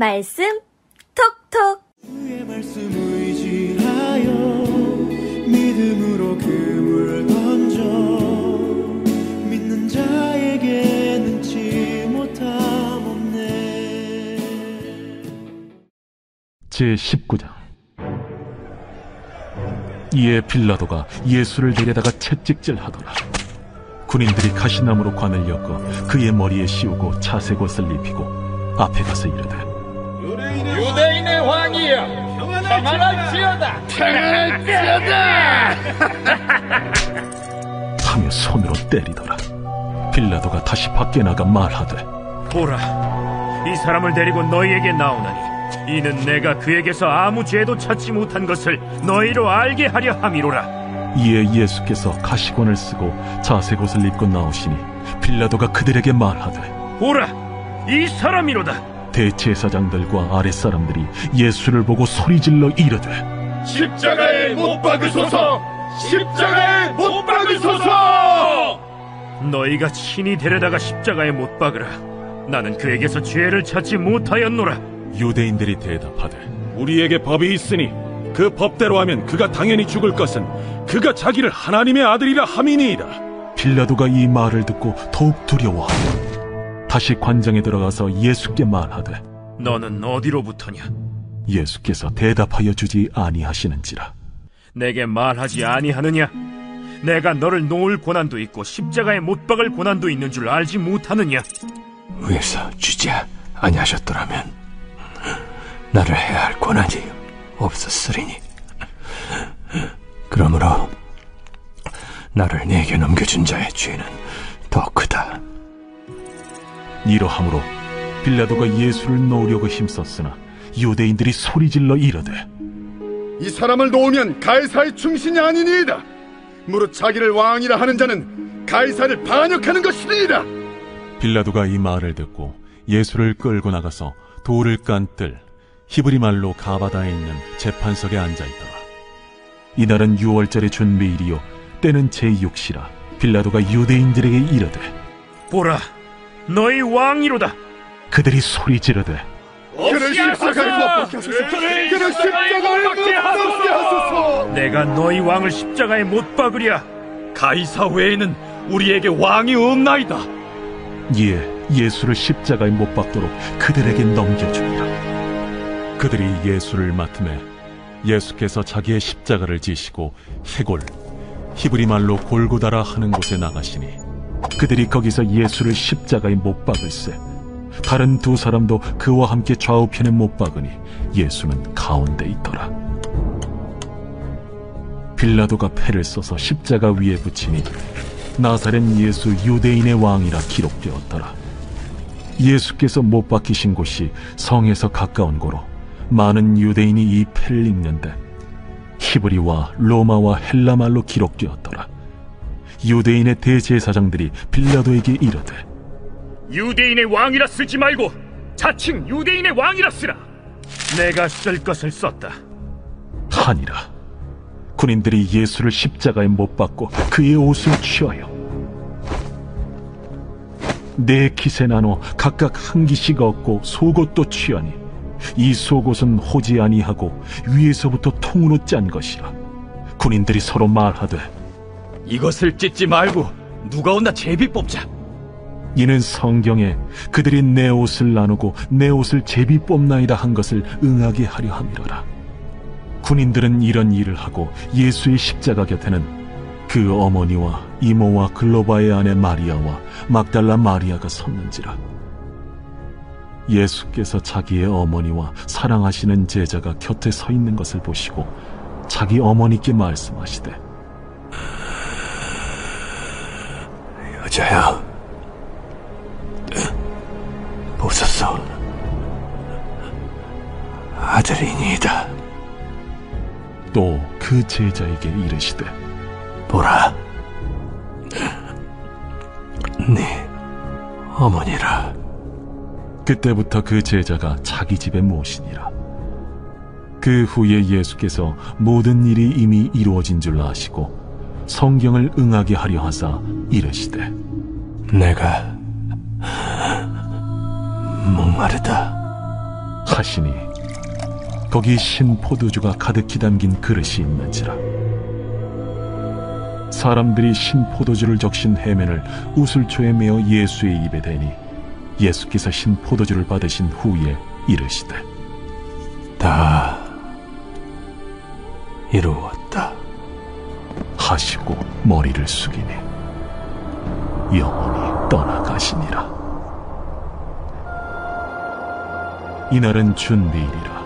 말씀 톡톡. 주의 말씀 의지하여 믿음으로 금을 던져 믿는 자에게 능치 못함 없네. 제19장. 이에 빌라도가 예수를 데려다가 채찍질하더라. 군인들이 가시나무로 관을 엮어 그의 머리에 씌우고 자색옷을 입히고 앞에 가서 이르되, 유대인의 왕이여, 평안할지어다. 평안할지어다 하며 손으로 때리더라. 빌라도가 다시 밖에 나가 말하되, 보라, 이 사람을 데리고 너희에게 나오나니 이는 내가 그에게서 아무 죄도 찾지 못한 것을 너희로 알게 하려 함이로라. 이에 예수께서 가시관을 쓰고 자색옷을 입고 나오시니 빌라도가 그들에게 말하되, 보라, 이 사람이로다. 대제사장들과 아랫사람들이 예수를 보고 소리질러 이르되, 십자가에 못 박으소서! 십자가에 못 박으소서! 너희가 친히 데려다가 십자가에 못 박으라. 나는 그에게서 죄를 찾지 못하였노라. 유대인들이 대답하되, 우리에게 법이 있으니 그 법대로 하면 그가 당연히 죽을 것은 그가 자기를 하나님의 아들이라 함이니이다. 빌라도가 이 말을 듣고 더욱 두려워하고 다시 관장에 들어가서 예수께 말하되, 너는 어디로부터냐? 예수께서 대답하여 주지 아니하시는지라. 내게 말하지 아니하느냐? 내가 너를 놓을 고난도 있고 십자가에 못 박을 고난도 있는 줄 알지 못하느냐? 위에서 주지 아니하셨더라면 나를 해야 할 고난이 없었으리니, 그러므로 나를 네게 넘겨준 자의 죄는 더 크다. 이러함으로 빌라도가 예수를 놓으려고 힘썼으나 유대인들이 소리질러 이르되, 이 사람을 놓으면 가이사의 충신이 아니니이다. 무릇 자기를 왕이라 하는 자는 가이사를 반역하는 것이니이다. 빌라도가 이 말을 듣고 예수를 끌고 나가서 돌을 깐 뜰, 히브리 말로 가바다에 있는 재판석에 앉아있더라. 이날은 유월절의 준비일이요 때는 제6시라. 빌라도가 유대인들에게 이르되, 보라, 너희 왕이로다. 그들이 소리 지르되, 그를 십자가에 못 박게 하소서. 그를 십자가에 못 박게 하소서. 내가 너희 왕을 십자가에 못 박으랴. 가이사 외에는 우리에게 왕이 없나이다. 이에 예수를 십자가에 못 박도록 그들에게 넘겨주니라. 그들이 예수를 맡음에 예수께서 자기의 십자가를 지시고 해골, 히브리 말로 골고다라 하는 곳에 나가시니 그들이 거기서 예수를 십자가에 못 박을세. 다른 두 사람도 그와 함께 좌우편에 못 박으니 예수는 가운데 있더라. 빌라도가 패를 써서 십자가 위에 붙이니 나사렛 예수 유대인의 왕이라 기록되었더라. 예수께서 못 박히신 곳이 성에서 가까운 고로 많은 유대인이 이 패를 읽는데 히브리와 로마와 헬라 말로 기록되었더라. 유대인의 대제사장들이 빌라도에게 이르되, 유대인의 왕이라 쓰지 말고 자칭 유대인의 왕이라 쓰라. 내가 쓸 것을 썼다 하니라. 군인들이 예수를 십자가에 못 박고 그의 옷을 취하여 네 깃에 나눠 각각 한 깃씩 얻고 속옷도 취하니 이 속옷은 호지 아니하고 위에서부터 통으로 짠 것이라. 군인들이 서로 말하되, 이것을 찢지 말고 누가 온나 제비 뽑자. 이는 성경에 그들이 내 옷을 나누고 내 옷을 제비 뽑나이다 한 것을 응하게 하려 함이로라. 군인들은 이런 일을 하고 예수의 십자가 곁에는 그 어머니와 이모와 글로바의 아내 마리아와 막달라 마리아가 섰는지라. 예수께서 자기의 어머니와 사랑하시는 제자가 곁에 서 있는 것을 보시고 자기 어머니께 말씀하시되, 여자여, 보소서, 아들이니이다. 또 그 제자에게 이르시되, 보라, 네 어머니라. 그때부터 그 제자가 자기 집에 모시니라. 그 후에 예수께서 모든 일이 이미 이루어진 줄 아시고 성경을 응하게 하려 하사 이르시되, 내가 목마르다. 하시니 거기 신 포도주가 가득히 담긴 그릇이 있는지라. 사람들이 신 포도주를 적신 해면을 우슬초에 메어 예수의 입에 대니 예수께서 신 포도주를 받으신 후에 이르시되 다 이루었다 하시고 머리를 숙이니 영원히 떠나가시니라. 이날은 준비일이라.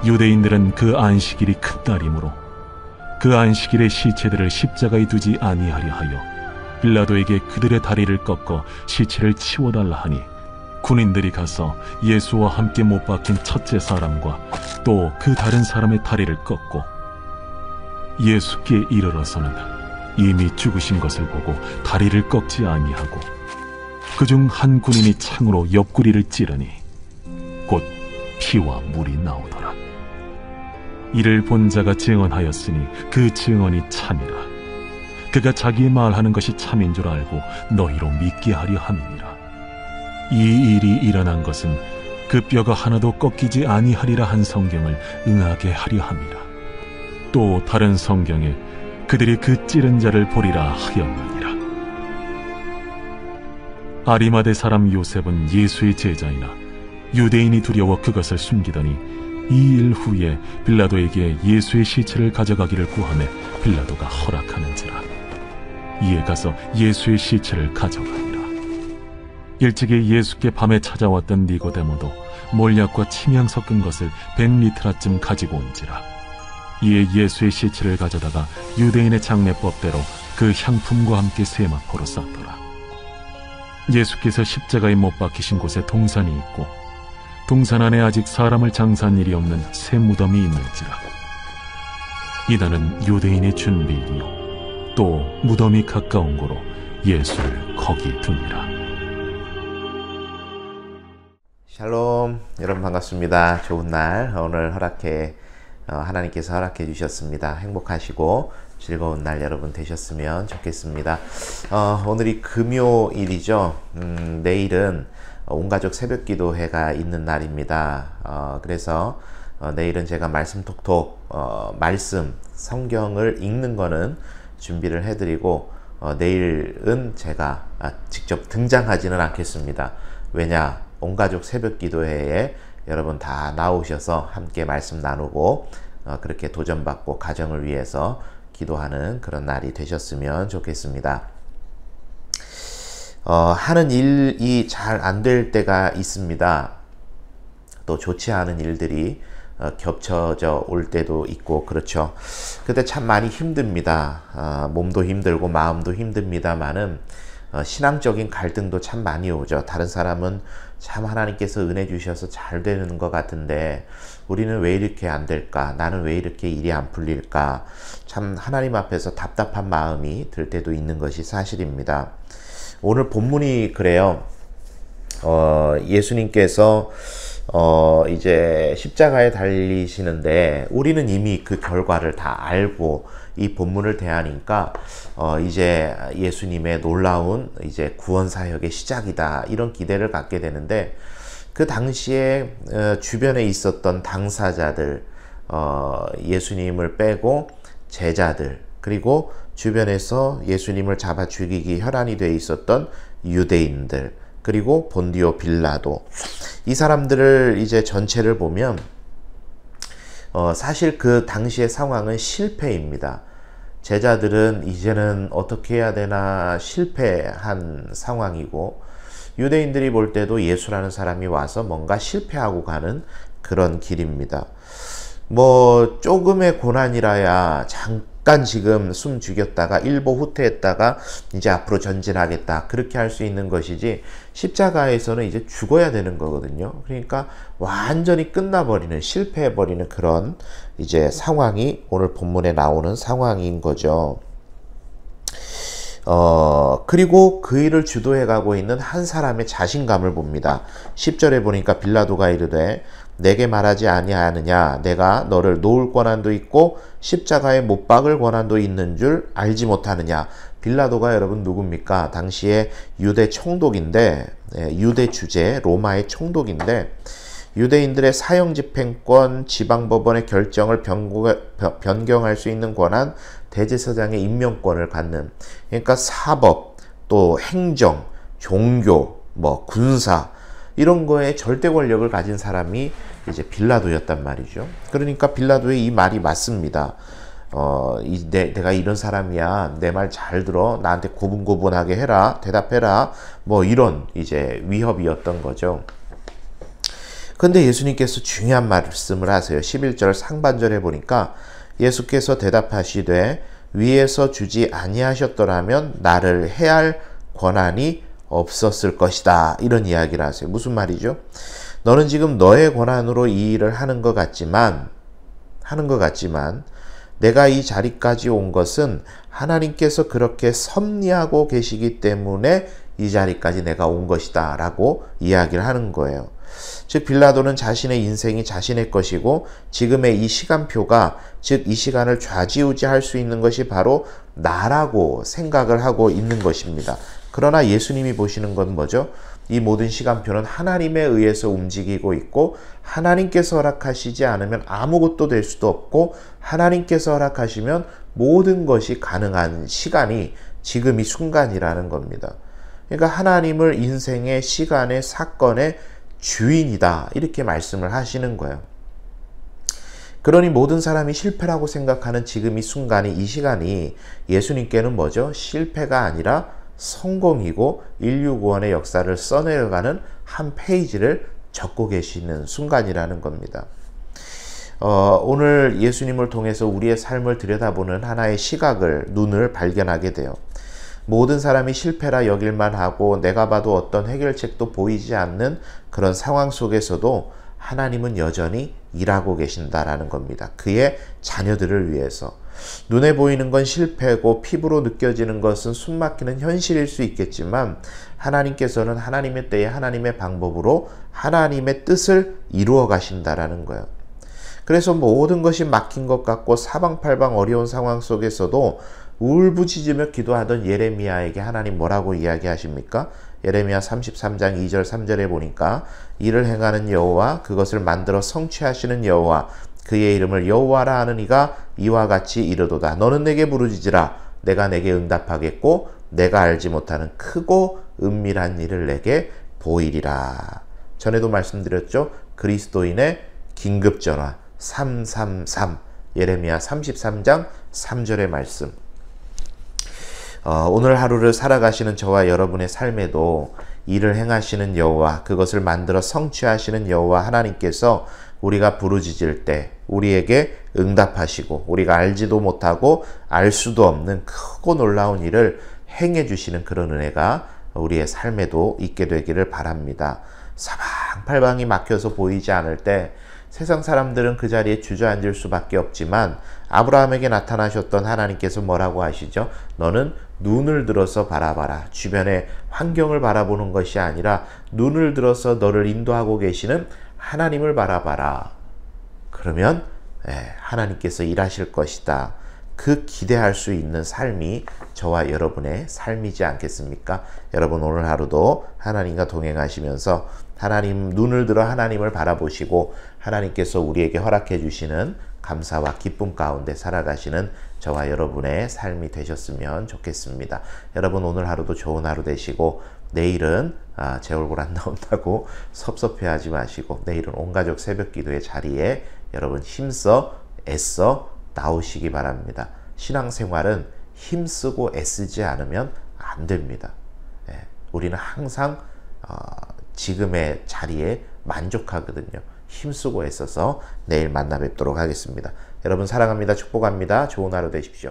유대인들은 그 안식일이 큰 날이므로 그 안식일의 시체들을 십자가에 두지 아니하려 하여 빌라도에게 그들의 다리를 꺾어 시체를 치워달라 하니 군인들이 가서 예수와 함께 못 박힌 첫째 사람과 또 그 다른 사람의 다리를 꺾고 예수께 이르러서는 이미 죽으신 것을 보고 다리를 꺾지 아니하고 그중 한 군인이 창으로 옆구리를 찌르니 곧 피와 물이 나오더라. 이를 본 자가 증언하였으니 그 증언이 참이라. 그가 자기의 말하는 것이 참인 줄 알고 너희로 믿게 하려 함이니라. 이 일이 일어난 것은 그 뼈가 하나도 꺾이지 아니하리라 한 성경을 응하게 하려 함이라. 또 다른 성경에 그들이 그 찌른 자를 보리라 하였느니라. 아리마대 사람 요셉은 예수의 제자이나 유대인이 두려워 그것을 숨기더니 2일 후에 빌라도에게 예수의 시체를 가져가기를 구하매 빌라도가 허락하는지라. 이에 가서 예수의 시체를 가져가니라. 일찍이 예수께 밤에 찾아왔던 니고데모도 몰약과 침향 섞은 것을 100리트라쯤 가지고 온지라. 이에 예수의 시체를 가져다가 유대인의 장례법대로 그 향품과 함께 세마포로 쌌더라. 예수께서 십자가에 못 박히신 곳에 동산이 있고 동산 안에 아직 사람을 장사한 일이 없는 새 무덤이 있는지라. 이날은 유대인의 준비이요 또 무덤이 가까운 고로 예수를 거기 두니라. 샬롬, 여러분 반갑습니다. 좋은 날 오늘 하나님께서 허락해 주셨습니다. 행복하시고 즐거운 날 여러분 되셨으면 좋겠습니다. 오늘이 금요일이죠. 내일은 온가족 새벽기도회가 있는 날입니다. 그래서 내일은 제가 말씀 톡톡 성경을 읽는 거는 준비를 해드리고 내일은 제가 직접 등장하지는 않겠습니다. 왜냐? 온가족 새벽기도회에 여러분 다 나오셔서 함께 말씀 나누고 그렇게 도전받고 가정을 위해서 기도하는 그런 날이 되셨으면 좋겠습니다. 하는 일이 잘 안 될 때가 있습니다. 또 좋지 않은 일들이 겹쳐져 올 때도 있고 그렇죠. 그때 참 많이 힘듭니다. 몸도 힘들고 마음도 힘듭니다만은 신앙적인 갈등도 참 많이 오죠. 다른 사람은 참 하나님께서 은혜 주셔서 잘 되는 것 같은데 우리는 왜 이렇게 안 될까? 나는 왜 이렇게 일이 안 풀릴까? 참 하나님 앞에서 답답한 마음이 들 때도 있는 것이 사실입니다. 오늘 본문이 그래요. 예수님께서 이제 십자가에 달리시는데 우리는 이미 그 결과를 다 알고 이 본문을 대하니까 이제 예수님의 놀라운 이제 구원 사역의 시작이다 이런 기대를 갖게 되는데 그 당시에 주변에 있었던 당사자들 예수님을 빼고 제자들 그리고 주변에서 예수님을 잡아 죽이기 혈안이 돼 있었던 유대인들 그리고 본디오 빌라도 이 사람들을 이제 전체를 보면 사실 그 당시의 상황은 실패입니다. 제자들은 이제는 어떻게 해야 되나 실패한 상황이고 유대인들이 볼 때도 예수라는 사람이 와서 뭔가 실패하고 가는 그런 길입니다. 뭐 조금의 고난이라야 잠깐 지금 숨 죽였다가 일보 후퇴했다가 이제 앞으로 전진하겠다 그렇게 할 수 있는 것이지 십자가에서는 이제 죽어야 되는 거거든요. 그러니까 완전히 끝나버리는 실패해버리는 그런 이제 상황이 오늘 본문에 나오는 상황인 거죠. 그리고 그 일을 주도해가고 있는 한 사람의 자신감을 봅니다. 10절에 보니까 빌라도가 이르되 내게 말하지 아니하느냐 내가 너를 놓을 권한도 있고 십자가에 못 박을 권한도 있는 줄 알지 못하느냐. 빌라도가 여러분 누굽니까? 당시에 유대 총독인데 유대 주재 로마의 총독인데 유대인들의 사형집행권, 지방법원의 결정을 변경할 수 있는 권한, 대제사장의 임명권을 갖는, 그러니까 사법, 또 행정, 종교, 군사 이런 거에 절대 권력을 가진 사람이 이제 빌라도였단 말이죠. 그러니까 빌라도의 이 말이 맞습니다. 내가 이런 사람이야. 내 말 잘 들어. 나한테 고분고분하게 해라. 대답해라. 이런 이제 위협이었던 거죠. 근데 예수님께서 중요한 말씀을 하세요. 11절 상반절에 보니까 예수께서 대답하시되 위에서 주지 아니하셨더라면 나를 해할 권한이 없었을 것이다. 이런 이야기를 하세요. 무슨 말이죠? 너는 지금 너의 권한으로 이 일을 하는 것 같지만 내가 이 자리까지 온 것은 하나님께서 그렇게 섭리하고 계시기 때문에 이 자리까지 내가 온 것이다 라고 이야기를 하는 거예요. 즉 빌라도는 자신의 인생이 자신의 것이고 지금의 이 시간표가, 즉 이 시간을 좌지우지할 수 있는 것이 바로 나라고 생각을 하고 있는 것입니다. 그러나 예수님이 보시는 건 뭐죠? 이 모든 시간표는 하나님에 의해서 움직이고 있고 하나님께서 허락하시지 않으면 아무것도 될 수도 없고 하나님께서 허락하시면 모든 것이 가능한 시간이 지금 이 순간이라는 겁니다. 그러니까 하나님을 인생의 시간의 사건의 주인이다 이렇게 말씀을 하시는 거예요. 그러니 모든 사람이 실패라고 생각하는 지금 이 순간이, 이 시간이 예수님께는 뭐죠? 실패가 아니라 성공이고 인류 구원의 역사를 써내려가는 한 페이지를 적고 계시는 순간이라는 겁니다. 오늘 예수님을 통해서 우리의 삶을 들여다보는 하나의 시각을, 눈을 발견하게 돼요. 모든 사람이 실패라 여길만 하고 내가 봐도 어떤 해결책도 보이지 않는 그런 상황 속에서도 하나님은 여전히 일하고 계신다라는 겁니다. 그의 자녀들을 위해서. 눈에 보이는 건 실패고 피부로 느껴지는 것은 숨막히는 현실일 수 있겠지만 하나님께서는 하나님의 때에 하나님의 방법으로 하나님의 뜻을 이루어 가신다라는 거예요. 그래서 모든 것이 막힌 것 같고 사방팔방 어려운 상황 속에서도 울부짖으며 기도하던 예레미야에게 하나님 뭐라고 이야기하십니까? 예레미야 33장 2절 3절에 보니까 이를 행하는 여호와, 그것을 만들어 성취하시는 여호와, 그의 이름을 여호와라 하는 이가 이와 같이 이르도다. 너는 내게 부르짖으라. 내가 내게 응답하겠고 내가 알지 못하는 크고 은밀한 일을 내게 보이리라. 전에도 말씀드렸죠. 그리스도인의 긴급전화 333 예레미야 33장 3절의 말씀. 오늘 하루를 살아가시는 저와 여러분의 삶에도 일을 행하시는 여호와, 그것을 만들어 성취하시는 여호와 하나님께서 우리가 부르짖을 때 우리에게 응답하시고 우리가 알지도 못하고 알 수도 없는 크고 놀라운 일을 행해 주시는 그런 은혜가 우리의 삶에도 있게 되기를 바랍니다. 사방팔방이 막혀서 보이지 않을 때 세상 사람들은 그 자리에 주저앉을 수밖에 없지만 아브라함에게 나타나셨던 하나님께서 뭐라고 하시죠? 너는 눈을 들어서 바라봐라. 주변의 환경을 바라보는 것이 아니라 눈을 들어서 너를 인도하고 계시는 하나님을 바라봐라. 그러면 하나님께서 일하실 것이다. 그 기대할 수 있는 삶이 저와 여러분의 삶이지 않겠습니까? 여러분 오늘 하루도 하나님과 동행하시면서 하나님 눈을 들어 하나님을 바라보시고 하나님께서 우리에게 허락해 주시는 감사와 기쁨 가운데 살아가시는 저와 여러분의 삶이 되셨으면 좋겠습니다. 여러분 오늘 하루도 좋은 하루 되시고 내일은 제 얼굴 안 나온다고 섭섭해하지 마시고 내일은 온가족 새벽기도의 자리에 여러분 힘써 애써 나오시기 바랍니다. 신앙생활은 힘쓰고 애쓰지 않으면 안 됩니다. 우리는 항상 지금의 자리에 만족하거든요. 힘쓰고 애써서 내일 만나 뵙도록 하겠습니다. 여러분 사랑합니다. 축복합니다. 좋은 하루 되십시오.